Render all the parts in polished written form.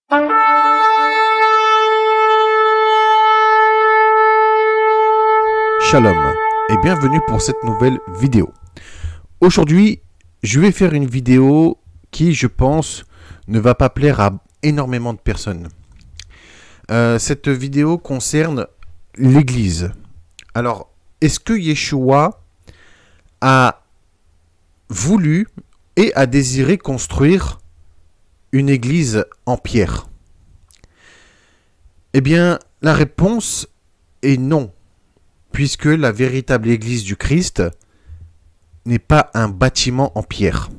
Shalom et bienvenue pour cette nouvelle vidéo. Aujourd'hui, je vais faire une vidéo qui, je pense, ne va pas plaire à énormément de personnes. Cette vidéo concerne l'Église. Alors, est-ce que Yeshua a voulu et a désiré construire une église en pierre? Eh bien, la réponse est non, puisque la véritable église du Christ n'est pas un bâtiment en pierre.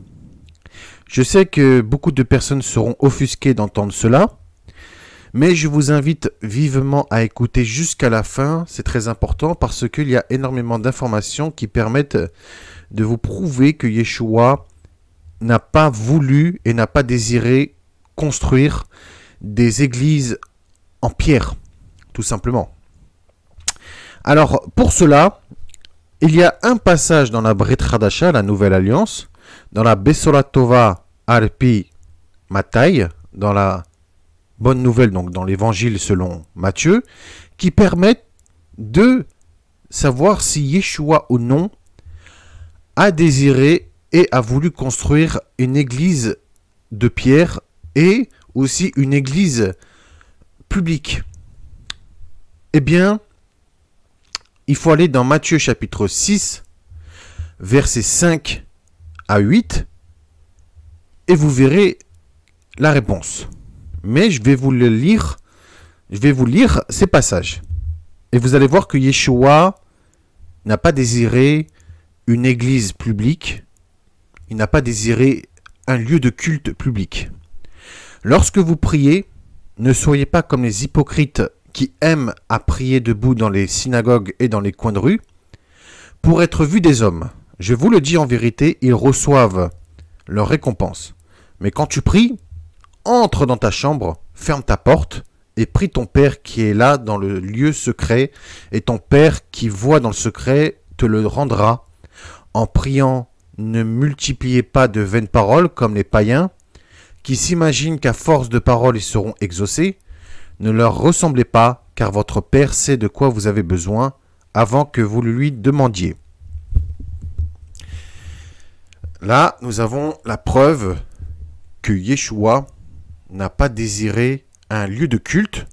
Je sais que beaucoup de personnes seront offusquées d'entendre cela, mais je vous invite vivement à écouter jusqu'à la fin, c'est très important parce qu'il y a énormément d'informations qui permettent de vous prouver que Yeshua n'a pas voulu et n'a pas désiré construire des églises en pierre, tout simplement. Alors, pour cela, il y a un passage dans la Brit Hadasha, la Nouvelle Alliance, dans la Besorat Tova Arpi Matthaï, dans la Bonne Nouvelle, donc dans l'Évangile selon Matthieu, qui permettent de savoir si Yeshua ou non a désiré et a voulu construire une église de pierre et aussi une église publique. Eh bien, il faut aller dans Matthieu chapitre 6, versets 5 à 8, et vous verrez la réponse. Mais je vais vous lire ces passages. Et vous allez voir que Yeshua n'a pas désiré une église publique, il n'a pas désiré un lieu de culte public. Lorsque vous priez, ne soyez pas comme les hypocrites qui aiment à prier debout dans les synagogues et dans les coins de rue, pour être vus des hommes. Je vous le dis en vérité, ils reçoivent leur récompense. Mais quand tu pries, entre dans ta chambre, ferme ta porte, et prie ton Père qui est là dans le lieu secret, et ton Père qui voit dans le secret te le rendra. En priant, ne multipliez pas de vaines paroles comme les païens, qui s'imaginent qu'à force de paroles ils seront exaucés. Ne leur ressemblez pas, car votre Père sait de quoi vous avez besoin avant que vous le lui demandiez. Là, nous avons la preuve que Yeshua n'a pas désiré un lieu de culte,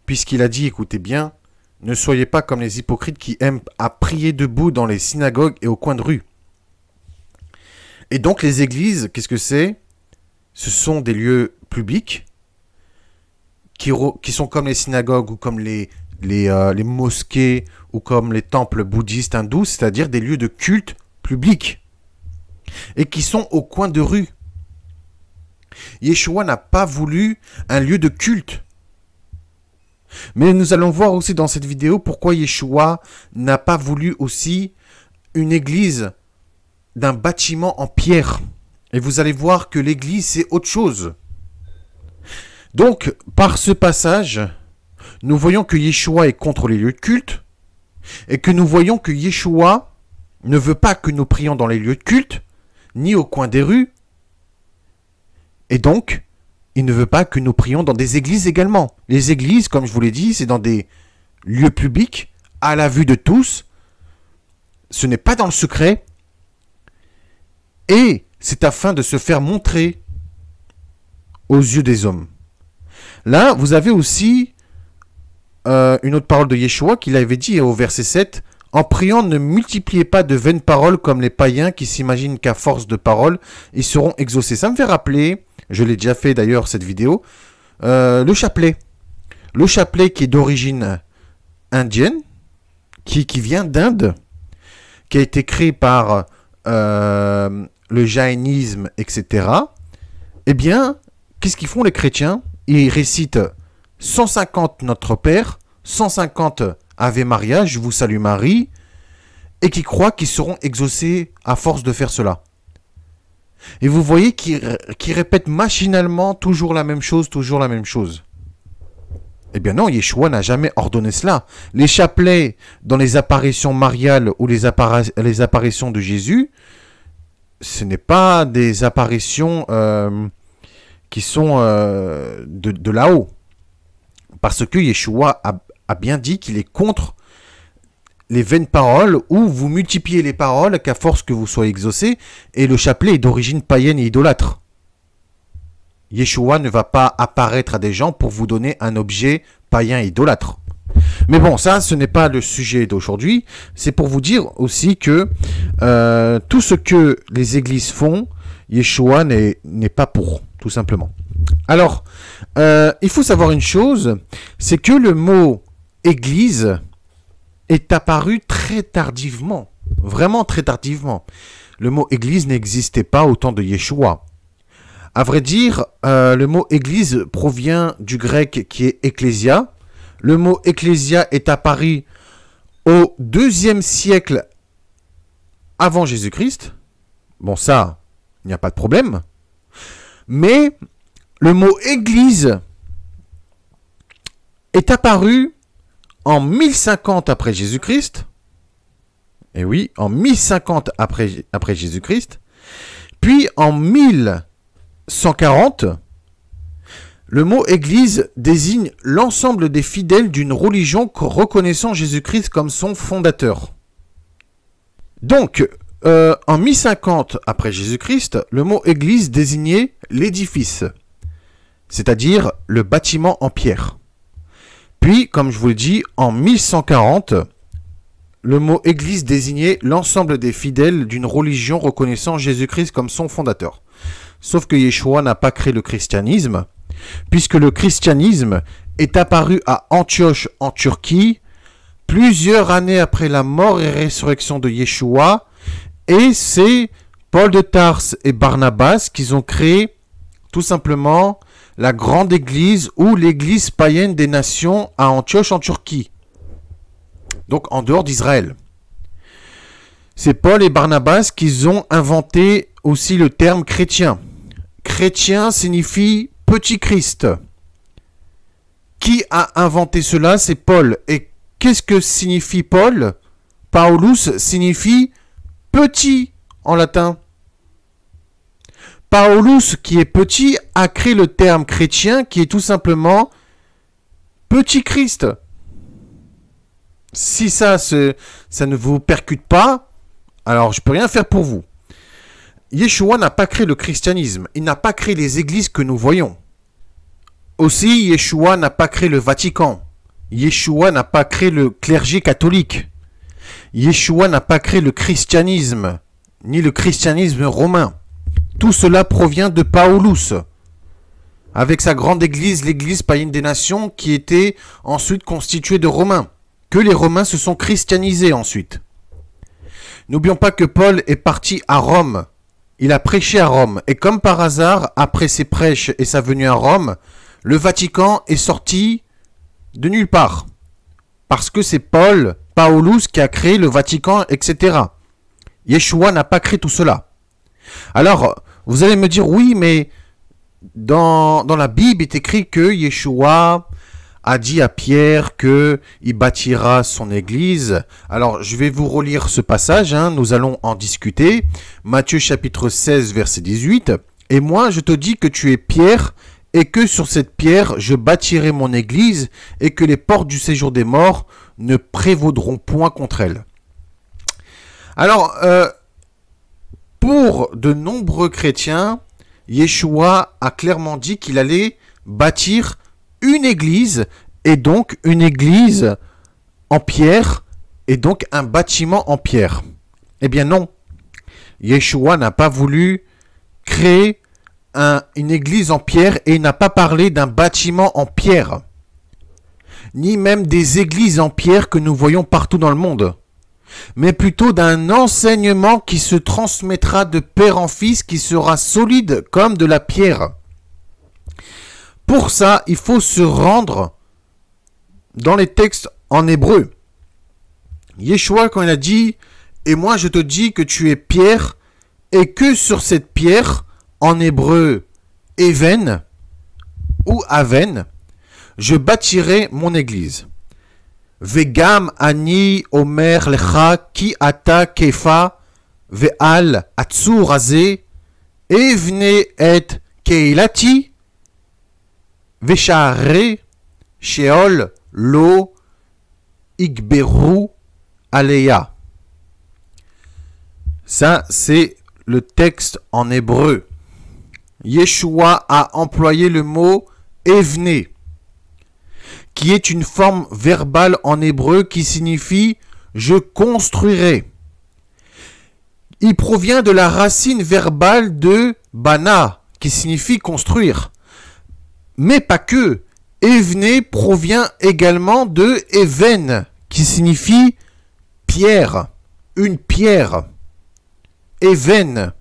puisqu'il a dit, écoutez bien, ne soyez pas comme les hypocrites qui aiment à prier debout dans les synagogues et au coin de rue. Et donc les églises, qu'est-ce que c'est? Ce sont des lieux publics qui sont comme les synagogues ou comme les mosquées ou comme les temples bouddhistes hindous, c'est-à-dire des lieux de culte publics et qui sont au coin de rue. Yeshua n'a pas voulu un lieu de culte. Mais nous allons voir aussi dans cette vidéo pourquoi Yeshua n'a pas voulu aussi une église d'un bâtiment en pierre. Et vous allez voir que l'église, c'est autre chose. Donc, par ce passage, nous voyons que Yeshua est contre les lieux de culte et que nous voyons que Yeshua ne veut pas que nous prions dans les lieux de culte, ni au coin des rues. Et donc, il ne veut pas que nous prions dans des églises également. Les églises, comme je vous l'ai dit, c'est dans des lieux publics, à la vue de tous. Ce n'est pas dans le secret. Et c'est afin de se faire montrer aux yeux des hommes. Là, vous avez aussi une autre parole de Yeshua qu'il avait dit au verset 7. En priant, ne multipliez pas de vaines paroles comme les païens qui s'imaginent qu'à force de paroles, ils seront exaucés. Ça me fait rappeler, je l'ai déjà fait d'ailleurs cette vidéo, le chapelet. Le chapelet qui est d'origine indienne, qui vient d'Inde, qui a été créé par le jaïnisme, etc. Eh bien, qu'est-ce qu'ils font les chrétiens? Ils récitent 150 Notre Père, 150 Ave Maria, je vous salue Marie, et qui croient qu'ils seront exaucés à force de faire cela. Et vous voyez qu'ils répètent machinalement toujours la même chose, toujours la même chose. Eh bien non, Yeshua n'a jamais ordonné cela. Les chapelets dans les apparitions mariales ou les apparitions de Jésus, ce n'est pas des apparitions qui sont de là-haut. Parce que Yeshua a bien dit qu'il est contre les vaines paroles où vous multipliez les paroles qu'à force que vous soyez exaucés, et le chapelet est d'origine païenne et idolâtre. Yeshua ne va pas apparaître à des gens pour vous donner un objet païen et idolâtre. Mais bon, ça, ce n'est pas le sujet d'aujourd'hui. C'est pour vous dire aussi que tout ce que les églises font, Yeshua n'est pas pour, tout simplement. Alors, il faut savoir une chose, c'est que le mot « église » est apparu très tardivement, vraiment très tardivement. Le mot « église » n'existait pas au temps de Yeshua. À vrai dire, le mot « église » provient du grec qui est « ecclésia ». Le mot « ecclésia » est apparu au 2e siècle avant Jésus-Christ. Bon, ça, il n'y a pas de problème. Mais le mot « église » est apparu en 1050 après Jésus-Christ. Et oui, en 1050 après Jésus-Christ. Puis en 1140, le mot « église » désigne l'ensemble des fidèles d'une religion reconnaissant Jésus-Christ comme son fondateur. Donc, en 1050 après Jésus-Christ, le mot « église » désignait l'édifice, c'est-à-dire le bâtiment en pierre. Puis, comme je vous le dis, en 1140, le mot « église » désignait l'ensemble des fidèles d'une religion reconnaissant Jésus-Christ comme son fondateur. Sauf que Yeshua n'a pas créé le christianisme, puisque le christianisme est apparu à Antioche en Turquie, plusieurs années après la mort et résurrection de Yeshua, et c'est Paul de Tarse et Barnabas qui ont créé tout simplement la grande église ou l'église païenne des nations à Antioche en Turquie, donc en dehors d'Israël. C'est Paul et Barnabas qui ont inventé aussi le terme chrétien. Chrétien signifie petit Christ. Qui a inventé cela? C'est Paul. Et qu'est-ce que signifie Paul? Paulus signifie petit en latin. Paulus, qui est petit, a créé le terme chrétien qui est tout simplement petit Christ. Si ça ne vous percute pas, alors je peux rien faire pour vous. Yeshua n'a pas créé le christianisme. Il n'a pas créé les églises que nous voyons. Aussi, Yeshua n'a pas créé le Vatican. Yeshua n'a pas créé le clergé catholique. Yeshua n'a pas créé le christianisme, ni le christianisme romain. Tout cela provient de Paulus, avec sa grande église, l'église païenne des nations, qui était ensuite constituée de Romains, que les Romains se sont christianisés ensuite. N'oublions pas que Paul est parti à Rome. Il a prêché à Rome. Et comme par hasard, après ses prêches et sa venue à Rome, le Vatican est sorti de nulle part. Parce que c'est Paulus qui a créé le Vatican, etc. Yeshua n'a pas créé tout cela. Alors, vous allez me dire, oui, mais dans la Bible, il est écrit que Yeshua a dit à Pierre qu'il bâtira son église. Alors, je vais vous relire ce passage, nous allons en discuter. Matthieu chapitre 16, verset 18. « Et moi, je te dis que tu es Pierre, et que sur cette pierre, je bâtirai mon église, et que les portes du séjour des morts ne prévaudront point contre elle. » Alors, pour de nombreux chrétiens, Yeshua a clairement dit qu'il allait bâtir une église, et donc une église en pierre, et donc un bâtiment en pierre. Eh bien non, Yeshua n'a pas voulu créer une église en pierre, et il n'a pas parlé d'un bâtiment en pierre, ni même des églises en pierre que nous voyons partout dans le monde, mais plutôt d'un enseignement qui se transmettra de père en fils, qui sera solide comme de la pierre. Pour ça, il faut se rendre dans les textes en hébreu. Yeshua, quand il a dit « Et moi je te dis que tu es pierre, et que sur cette pierre, en hébreu, Even ou Aven, je bâtirai mon église. Vegam ani omer lecha ki ata kefa ve'al atzur azeh evne et keilati Veshare, Sheol, Lo, Igberu, Aleya. Ça, c'est le texte en hébreu. Yeshua a employé le mot Evne, qui est une forme verbale en hébreu qui signifie « je construirai ». Il provient de la racine verbale de « bana », qui signifie « construire ». Mais pas que. Evne provient également de « even », qui signifie « pierre », une pierre. Even.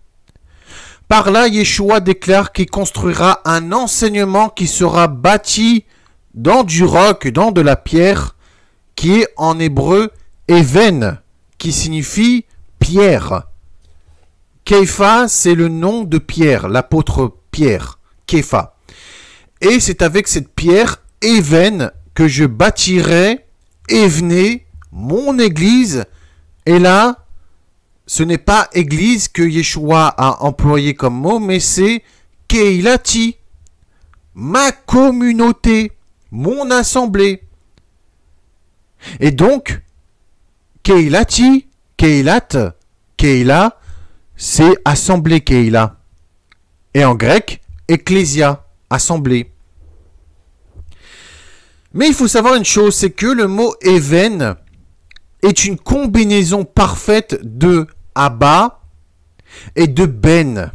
Par là, Yeshua déclare qu'il construira un enseignement qui sera bâti dans du roc, dans de la pierre, qui est en hébreu Even, qui signifie pierre. Képha, c'est le nom de Pierre, l'apôtre Pierre, Képha. Et c'est avec cette pierre, Even, que je bâtirai, Evne, mon église. Et là, ce n'est pas église que Yeshua a employé comme mot, mais c'est Keilati, ma communauté, mon assemblée. Et donc, Keilati, Keilat, Keila, c'est assemblée Keila. Et en grec, ecclésia, assemblée. Mais il faut savoir une chose, c'est que le mot even est une combinaison parfaite de Abba et de Ben.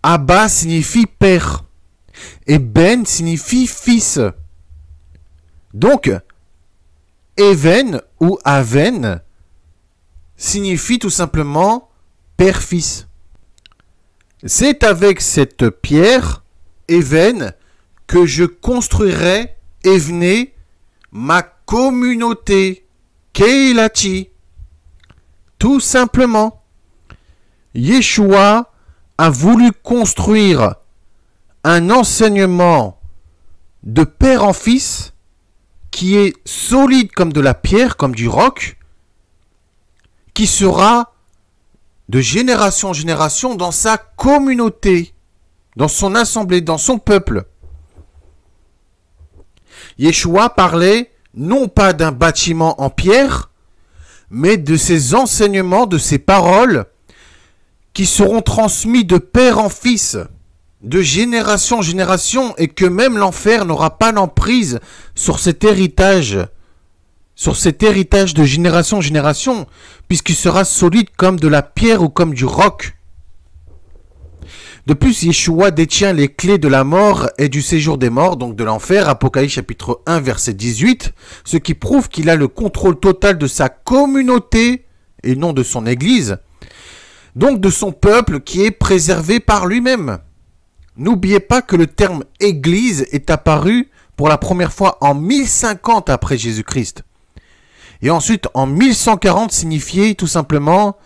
Abba signifie père et Ben signifie fils. Donc, Even ou Aven signifie tout simplement père-fils. C'est avec cette pierre, Even, que je construirai, Evne, ma communauté, Keilati. Tout simplement, Yeshua a voulu construire un enseignement de père en fils qui est solide comme de la pierre, comme du roc, qui sera de génération en génération dans sa communauté, dans son assemblée, dans son peuple. Yeshua parlait non pas d'un bâtiment en pierre, mais de ses enseignements, de ses paroles, qui seront transmis de père en fils, de génération en génération, et que même l'enfer n'aura pas l'emprise sur cet héritage de génération en génération, puisqu'il sera solide comme de la pierre ou comme du roc. De plus, Yeshua détient les clés de la mort et du séjour des morts, donc de l'enfer, Apocalypse chapitre 1, verset 18, ce qui prouve qu'il a le contrôle total de sa communauté et non de son église, donc de son peuple qui est préservé par lui-même. N'oubliez pas que le terme église est apparu pour la première fois en 1050 après Jésus-Christ. Et ensuite, en 1140, signifiait tout simplement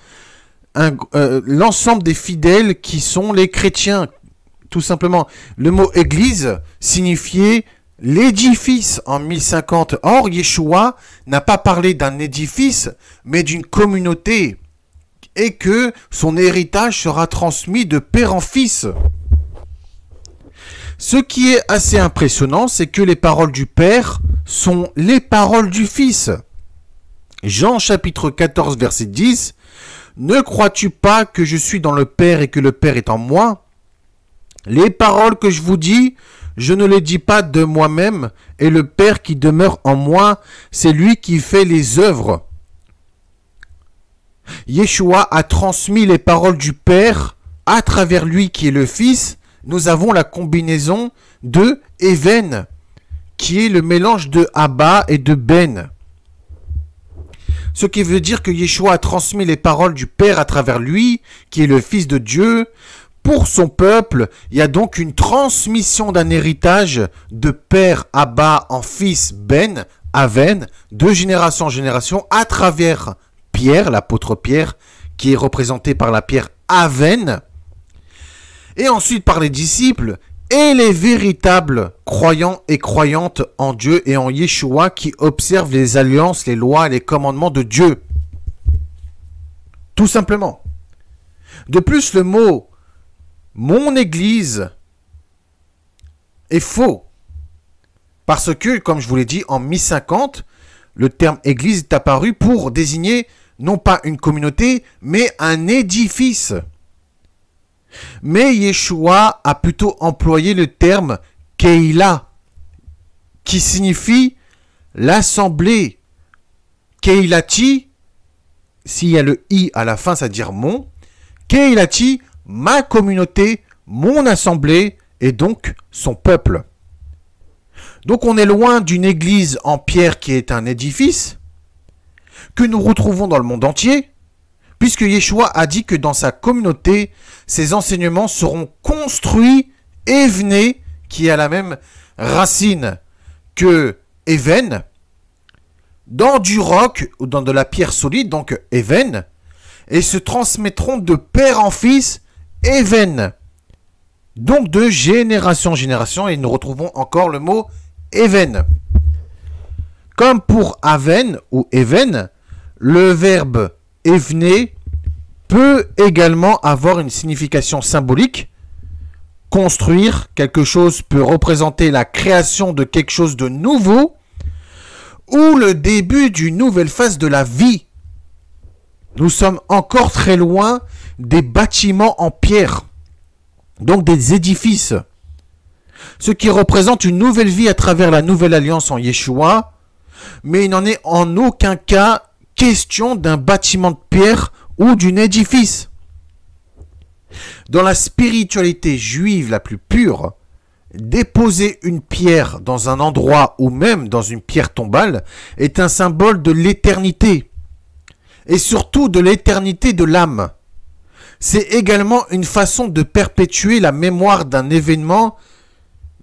l'ensemble des fidèles qui sont les chrétiens. Tout simplement, le mot église signifiait l'édifice en 1050. Or, Yeshua n'a pas parlé d'un édifice, mais d'une communauté. Et que son héritage sera transmis de père en fils. Ce qui est assez impressionnant, c'est que les paroles du Père sont les paroles du Fils. Jean chapitre 14 verset 10. Ne crois-tu pas que je suis dans le Père et que le Père est en moi? Les paroles que je vous dis, je ne les dis pas de moi-même, et le Père qui demeure en moi, c'est lui qui fait les œuvres. Yeshua a transmis les paroles du Père à travers lui qui est le Fils. Nous avons la combinaison de Even, qui est le mélange de Abba et de Ben. Ce qui veut dire que Yeshua a transmis les paroles du Père à travers lui, qui est le Fils de Dieu. Pour son peuple, il y a donc une transmission d'un héritage de Père Abba en Fils Ben, Aven, de génération en génération, à travers Pierre, l'apôtre Pierre, qui est représenté par la pierre Aven, et ensuite par les disciples et les véritables croyants et croyantes en Dieu et en Yeshua qui observent les alliances, les lois et les commandements de Dieu. Tout simplement. De plus, le mot « mon Église » est faux. Parce que, comme je vous l'ai dit, en mi-50, le terme église est apparu pour désigner non pas une communauté, mais un édifice. Mais Yeshua a plutôt employé le terme Keila, qui signifie l'assemblée. Keilati, s'il y a le i à la fin, c'est-à-dire mon. Keilati, ma communauté, mon assemblée, et donc son peuple. Donc on est loin d'une église en pierre qui est un édifice, que nous retrouvons dans le monde entier, puisque Yeshua a dit que dans sa communauté, ses enseignements seront construits, évenés, qui a la même racine que even, dans du roc ou dans de la pierre solide, donc even, et se transmettront de père en fils, even. Donc de génération en génération, et nous retrouvons encore le mot even. Comme pour aven ou even, le verbe évener peut également avoir une signification symbolique. Construire quelque chose peut représenter la création de quelque chose de nouveau ou le début d'une nouvelle phase de la vie. Nous sommes encore très loin des bâtiments en pierre, donc des édifices. Ce qui représente une nouvelle vie à travers la nouvelle alliance en Yeshua, mais il n'en est en aucun cas question d'un bâtiment de pierre ou d'un édifice. Dans la spiritualité juive la plus pure, déposer une pierre dans un endroit ou même dans une pierre tombale est un symbole de l'éternité, et surtout de l'éternité de l'âme. C'est également une façon de perpétuer la mémoire d'un événement,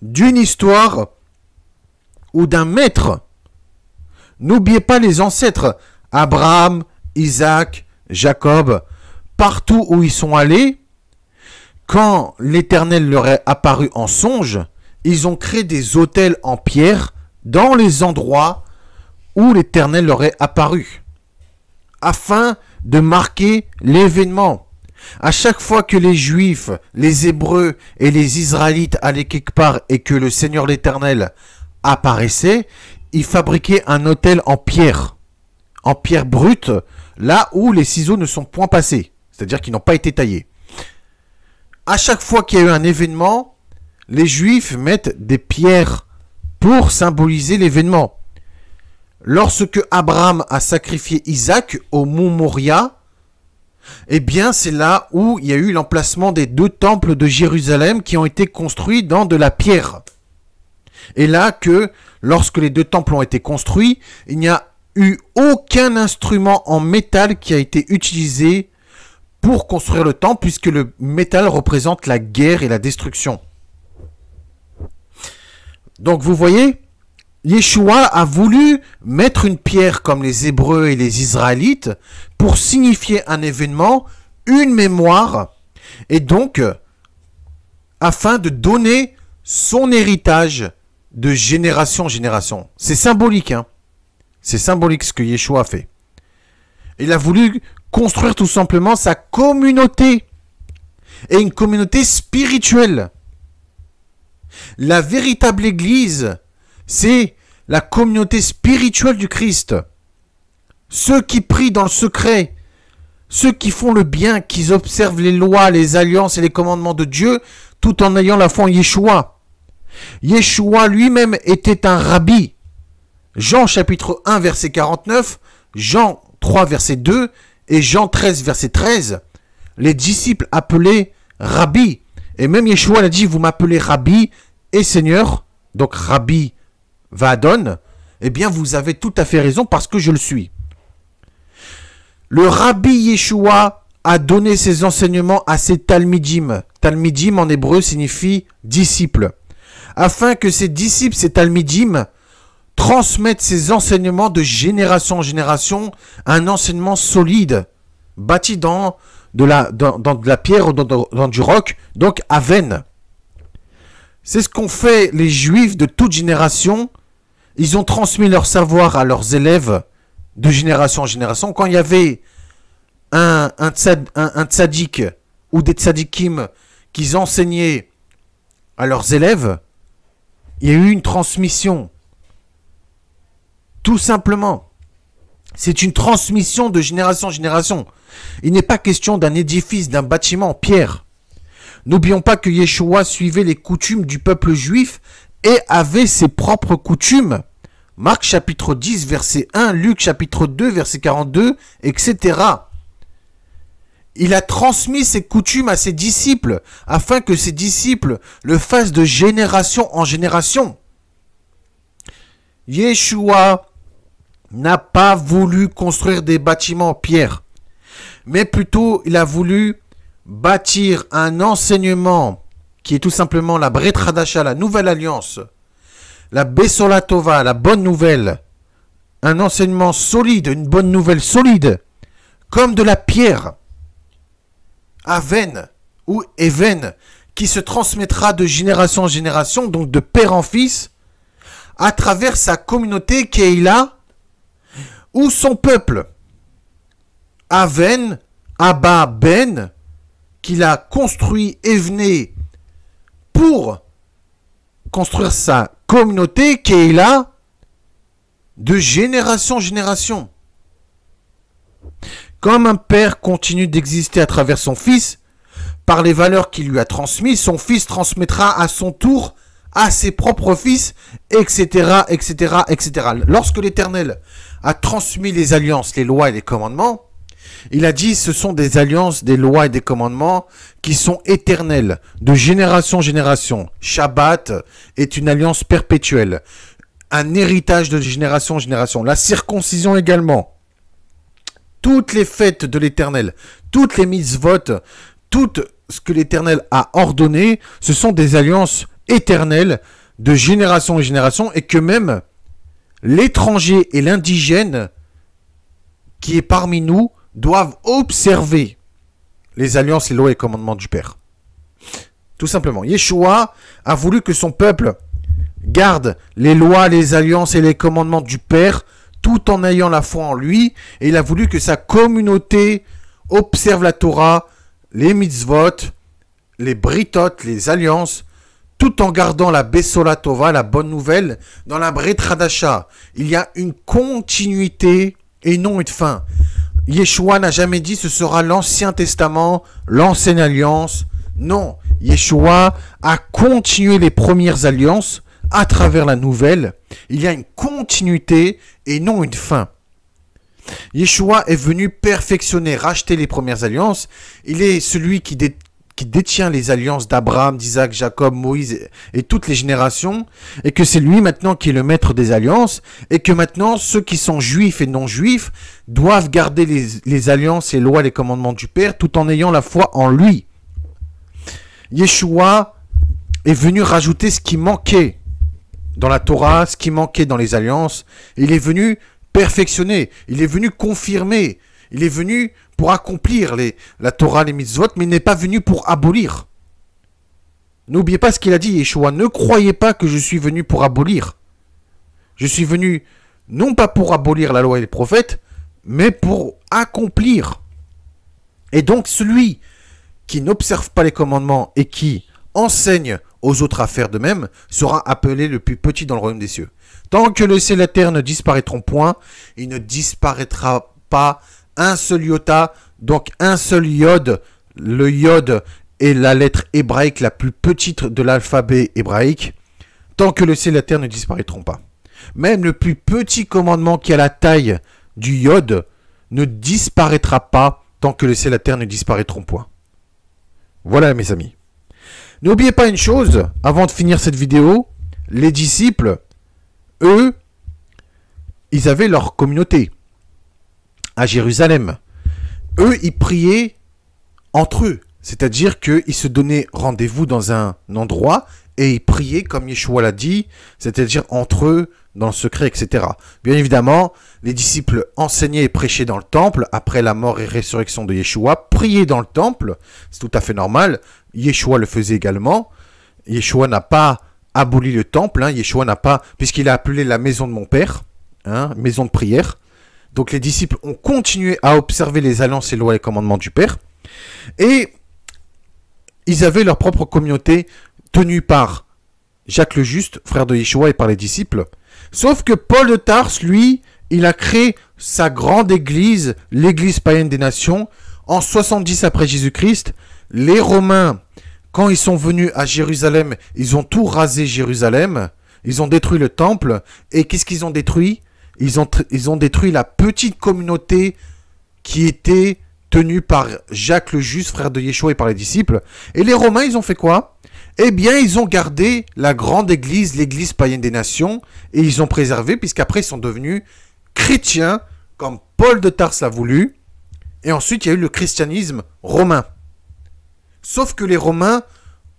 d'une histoire ou d'un maître. N'oubliez pas les ancêtres, Abraham, Isaac, Jacob, partout où ils sont allés, quand l'Éternel leur est apparu en songe, ils ont créé des autels en pierre dans les endroits où l'Éternel leur est apparu, afin de marquer l'événement. À chaque fois que les Juifs, les Hébreux et les Israélites allaient quelque part et que le Seigneur l'Éternel apparaissait, ils fabriquaient un autel en pierre brute, là où les ciseaux ne sont point passés, c'est-à-dire qu'ils n'ont pas été taillés. À chaque fois qu'il y a eu un événement, les Juifs mettent des pierres pour symboliser l'événement. Lorsque Abraham a sacrifié Isaac au mont Moria, eh bien, c'est là où il y a eu l'emplacement des 2 temples de Jérusalem qui ont été construits dans de la pierre. Et là que, lorsque les 2 temples ont été construits, il n'y a eu aucun instrument en métal qui a été utilisé pour construire le temple, puisque le métal représente la guerre et la destruction. Donc vous voyez, Yeshua a voulu mettre une pierre comme les Hébreux et les Israélites pour signifier un événement, une mémoire, et donc afin de donner son héritage de génération en génération. C'est symbolique, hein. C'est symbolique ce que Yeshua a fait. Il a voulu construire tout simplement sa communauté, et une communauté spirituelle. La véritable Église, c'est la communauté spirituelle du Christ. Ceux qui prient dans le secret, ceux qui font le bien, qui observent les lois, les alliances et les commandements de Dieu, tout en ayant la foi en Yeshua. Yeshua lui-même était un rabbi. Jean chapitre 1 verset 49, Jean 3 verset 2 et Jean 13 verset 13, les disciples appelaient rabbi. Et même Yeshua l'a dit, vous m'appelez rabbi et Seigneur, donc rabbi Vadon, eh bien vous avez tout à fait raison parce que je le suis. Le rabbi Yeshua a donné ses enseignements à ses talmidim. Talmidim en hébreu signifie disciple. Afin que ces disciples, ces talmidim, transmettent ses enseignements de génération en génération, un enseignement solide, bâti dans de la pierre ou dans du roc, donc aven. C'est ce qu'ont fait les Juifs de toute génération. Ils ont transmis leur savoir à leurs élèves de génération en génération. Quand il y avait un tzaddik ou des tzaddikim qu'ils enseignaient à leurs élèves, il y a eu une transmission. Tout simplement. C'est une transmission de génération en génération. Il n'est pas question d'un édifice, d'un bâtiment en pierre. N'oublions pas que Yeshua suivait les coutumes du peuple juif et avait ses propres coutumes. Marc chapitre 10, verset 1, Luc chapitre 2, verset 42, etc. Il a transmis ses coutumes à ses disciples, afin que ses disciples le fassent de génération en génération. Yeshua n'a pas voulu construire des bâtiments en pierre, mais plutôt il a voulu bâtir un enseignement qui est tout simplement la Brit Hadasha, la nouvelle alliance, la Besola Tova, la bonne nouvelle, un enseignement solide, une bonne nouvelle solide, comme de la pierre, Aven ou Even, qui se transmettra de génération en génération, donc de père en fils, à travers sa communauté Keila ou son peuple. Aven, Abba Ben, qu'il a construit Evné pour construire sa communauté Keila de génération en génération. Comme un père continue d'exister à travers son fils, par les valeurs qu'il lui a transmises, son fils transmettra à son tour à ses propres fils, etc., etc., etc. Lorsque l'Éternel a transmis les alliances, les lois et les commandements, il a dit ce sont des alliances, des lois et des commandements qui sont éternels, de génération en génération. Shabbat est une alliance perpétuelle, un héritage de génération en génération. La circoncision également. Toutes les fêtes de l'Éternel, toutes les mitzvot, tout ce que l'Éternel a ordonné, ce sont des alliances éternelles de génération en génération, et que même l'étranger et l'indigène qui est parmi nous doivent observer les alliances, les lois et commandements du Père. Tout simplement. Yeshua a voulu que son peuple garde les lois, les alliances et les commandements du Père, tout en ayant la foi en lui, et il a voulu que sa communauté observe la Torah, les mitzvot, les britot, les alliances, tout en gardant la Besola Tova, la bonne nouvelle, dans la Brit Hadasha. Il y a une continuité et non une fin. Yeshua n'a jamais dit ce sera l'Ancien Testament, l'ancienne alliance. Non, Yeshua a continué les premières alliances à travers la nouvelle. Il y a une continuité et non une fin. Yeshua est venu perfectionner, racheter les premières alliances. Il est celui qui détient les alliances d'Abraham, d'Isaac, Jacob, Moïse et toutes les générations, et que c'est lui maintenant qui est le maître des alliances, et que maintenant ceux qui sont juifs et non juifs doivent garder les alliances, les lois, les commandements du Père, tout en ayant la foi en lui. Yeshua est venu rajouter ce qui manquait dans la Torah, ce qui manquait dans les alliances. Il est venu perfectionner, il est venu confirmer, il est venu pour accomplir la Torah, les mitzvot, mais il n'est pas venu pour abolir. N'oubliez pas ce qu'il a dit, Yeshua. Ne croyez pas que je suis venu pour abolir. Je suis venu non pas pour abolir la loi et les prophètes, mais pour accomplir. Et donc celui qui n'observe pas les commandements et qui enseigne aux autres à faire de même sera appelé le plus petit dans le royaume des cieux. Tant que le ciel et la terre ne disparaîtront point, il ne disparaîtra pas un seul iota, donc un seul yod. Le yod est la lettre hébraïque la plus petite de l'alphabet hébraïque. Tant que le ciel et la terre ne disparaîtront pas. Même le plus petit commandement qui a la taille du yod ne disparaîtra pas tant que le ciel et la terre ne disparaîtront point. Voilà mes amis. N'oubliez pas une chose, avant de finir cette vidéo, les disciples, eux, ils avaient leur communauté à Jérusalem. Eux, ils priaient entre eux. C'est-à-dire qu'ils se donnaient rendez-vous dans un endroit et ils priaient comme Yeshua l'a dit, c'est-à-dire entre eux, dans le secret, etc. Bien évidemment, les disciples enseignaient et prêchaient dans le temple après la mort et résurrection de Yeshua, priaient dans le temple, c'est tout à fait normal. Yeshua le faisait également. Yeshua n'a pas aboli le temple, Yeshua n'a pas, puisqu'il a appelé la maison de mon père, maison de prière. Donc les disciples ont continué à observer les alliances, les lois et commandements du Père. Et ils avaient leur propre communauté tenue par Jacques le Juste, frère de Yeshua et par les disciples. Sauf que Paul de Tarse, lui, il a créé sa grande église, l'église païenne des nations, en 70 après Jésus-Christ. Les Romains, quand ils sont venus à Jérusalem, ils ont tout rasé Jérusalem. Ils ont détruit le temple. Et qu'est-ce qu'ils ont détruit? Ils ont détruit la petite communauté qui était tenue par Jacques le Juste, frère de Yeshua et par les disciples. Et les Romains, ils ont fait quoi? Eh bien, ils ont gardé la grande église, l'église païenne des nations, et ils ont préservé, puisqu'après, ils sont devenus chrétiens, comme Paul de Tarse l'a voulu. Et ensuite, il y a eu le christianisme romain. Sauf que les Romains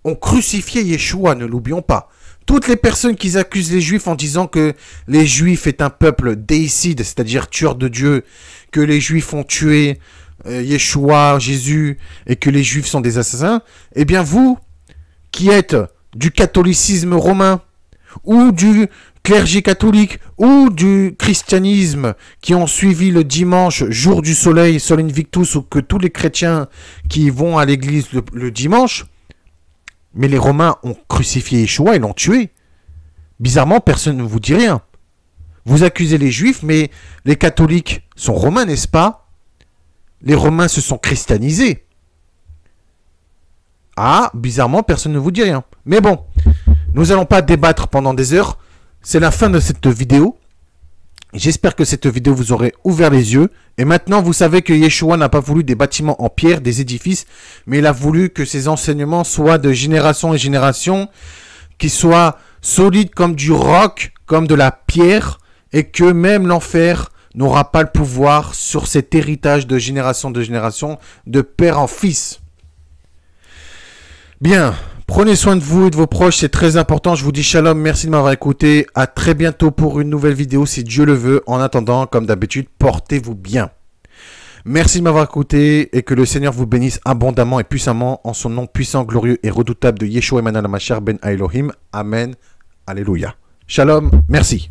ont crucifié Yeshua, ne l'oublions pas. Toutes les personnes qui accusent les Juifs en disant que les Juifs est un peuple déicide, c'est-à-dire tueur de Dieu, que les Juifs ont tué Yeshua, Jésus, et que les Juifs sont des assassins, eh bien vous, qui êtes du catholicisme romain, ou du clergé catholique, ou du christianisme, qui ont suivi le dimanche, jour du soleil, Sol Invictus, ou que tous les chrétiens qui vont à l'église le dimanche, mais les Romains ont crucifié Yeshua et l'ont tué. Bizarrement, personne ne vous dit rien. Vous accusez les Juifs, mais les catholiques sont romains, n'est-ce pas? Les Romains se sont christianisés. Ah, bizarrement, personne ne vous dit rien. Mais bon, nous n'allons pas débattre pendant des heures. C'est la fin de cette vidéo. J'espère que cette vidéo vous aurait ouvert les yeux. Et maintenant, vous savez que Yeshua n'a pas voulu des bâtiments en pierre, des édifices, mais il a voulu que ses enseignements soient de génération en génération, qu'ils soient solides comme du roc, comme de la pierre, et que même l'enfer n'aura pas le pouvoir sur cet héritage de génération, de père en fils. Bien, prenez soin de vous et de vos proches, c'est très important. Je vous dis shalom, merci de m'avoir écouté. À très bientôt pour une nouvelle vidéo si Dieu le veut. En attendant, comme d'habitude, portez-vous bien. Merci de m'avoir écouté et que le Seigneur vous bénisse abondamment et puissamment en son nom puissant, glorieux et redoutable de Yeshua Emmanuel HaMashiach ben Elohim. Amen. Alléluia. Shalom, merci.